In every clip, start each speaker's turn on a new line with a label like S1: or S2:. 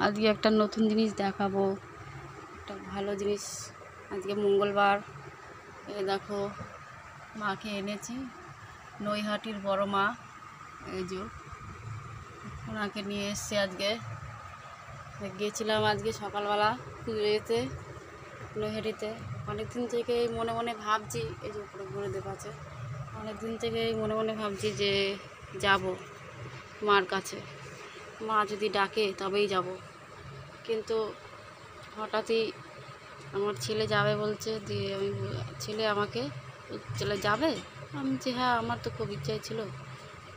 S1: আজকে একটা নতুন জিনিস দেখাবো, একটা ভালো জিনিস। আজকে মঙ্গলবার। এই দেখো, মাকে এনেছি, নৈহাটির বড় মা। এই যে ওনাকে নিয়ে এসছি আজকে। গিয়েছিলাম আজকে সকালবেলা পুজোতে নৈহাটিতে। অনেকদিন থেকেই মনে মনে ভাবছি, এই যে উপরে গুরুদেব আছে, অনেকদিন থেকেই মনে মনে ভাবছি যে যাব মার কাছে, মা যদি ডাকে তবেই যাব। কিন্তু হঠাৎই আমার ছেলে যাবে বলছে, দিয়ে আমি ছেলে আমাকে ছেলে যাবে, আমি বলছি হ্যাঁ, আমার তো খুব ইচ্ছাই ছিল।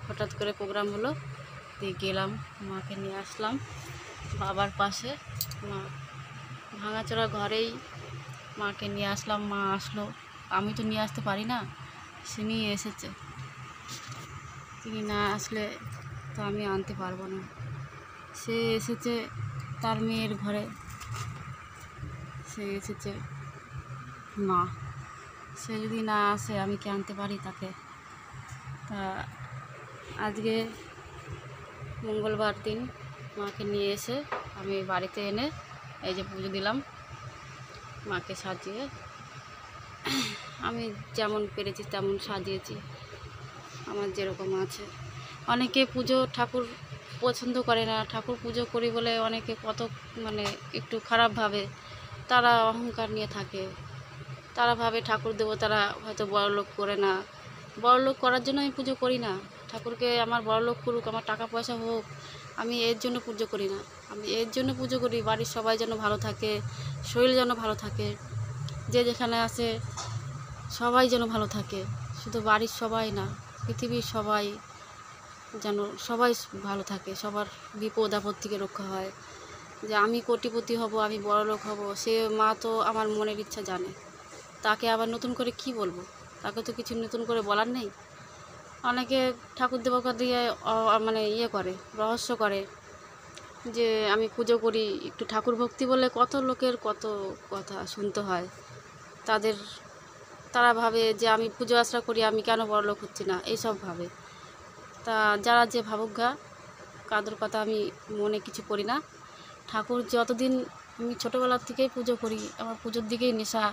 S1: হঠাৎ করে প্রোগ্রাম হলো, দিয়ে গেলাম, মাকে নিয়ে আসলাম বাবার পাশে। মা ভাঙাচোরা ঘরেই মাকে নিয়ে আসলাম, মা আসলো। আমি তো নিয়ে আসতে পারি না, তিনি এসেছে। তিনি না আসলে তো আমি আনতে পারবো না। সে এসেছে তার মেয়ের ঘরে, সে এসেছে মা, সে যদি না আসে আমি কি আনতে পারি তাকে? তা আজকে মঙ্গলবার দিন মাকে নিয়ে এসে আমি বাড়িতে এনে এই যে পুজো দিলাম, মাকে সাজিয়ে আমি যেমন পেরেছি তেমন সাজিয়েছি, আমার যেরকম আছে। অনেকে পুজো ঠাকুর পছন্দ করে না, ঠাকুর পুজো করি বলে অনেকে কত একটু খারাপ ভাবে, তারা অহংকার নিয়ে থাকে। তারা ভাবে ঠাকুর দেবো, তারা হয়তো বড়লোক করে না। বড়লোক করার জন্য আমি পুজো করি না। ঠাকুরকে আমার বড়লোক করুক, আমার টাকা পয়সা হোক, আমি এর জন্য পুজো করি না। আমি এর জন্য পুজো করি বাড়ির সবাই যেন ভালো থাকে, শরীর যেন ভালো থাকে, যে যেখানে আছে সবাই যেন ভালো থাকে। শুধু বাড়ির সবাই না, পৃথিবীর সবাই যেন সবাই ভালো থাকে, সবার বিপদ আপদ থেকে রক্ষা হয়। যে আমি কোটিপতি হব, আমি বড়লোক হব, সে মা তো আমার মনের ইচ্ছা জানে। তাকে আবার নতুন করে কি বলবো? তাকে তো কিছু নতুন করে বলার নেই। অনেকে ঠাকুর দেবতা দিয়ে ইয়ে করে, রহস্য করে যে আমি পুজো করি, একটু ঠাকুর ভক্তি বলে কত লোকের কত কথা শুনতে হয়। তারা ভাবে যে আমি পুজো আশ্রা করি, আমি কেন বড়লোক হচ্ছি না, এইসব ভাবে। তা যারা যে ভাবুক, কাদের কথা আমি মনে কিছু করি না। ঠাকুর যতদিন, আমি ছোটোবেলার থেকেই পুজো করি, আমার পুজোর দিকেই নেশা।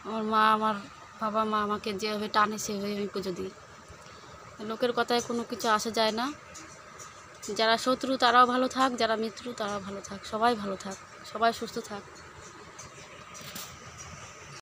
S1: আমার মা, আমার বাবা মা আমাকে যেভাবে টানে সেভাবে আমি পুজো দিই। লোকের কথায় কোনো কিছু আসে যায় না। যারা শত্রু তারাও ভালো থাক, যারা মিত্র তারাও ভালো থাক, সবাই ভালো থাক, সবাই সুস্থ থাক।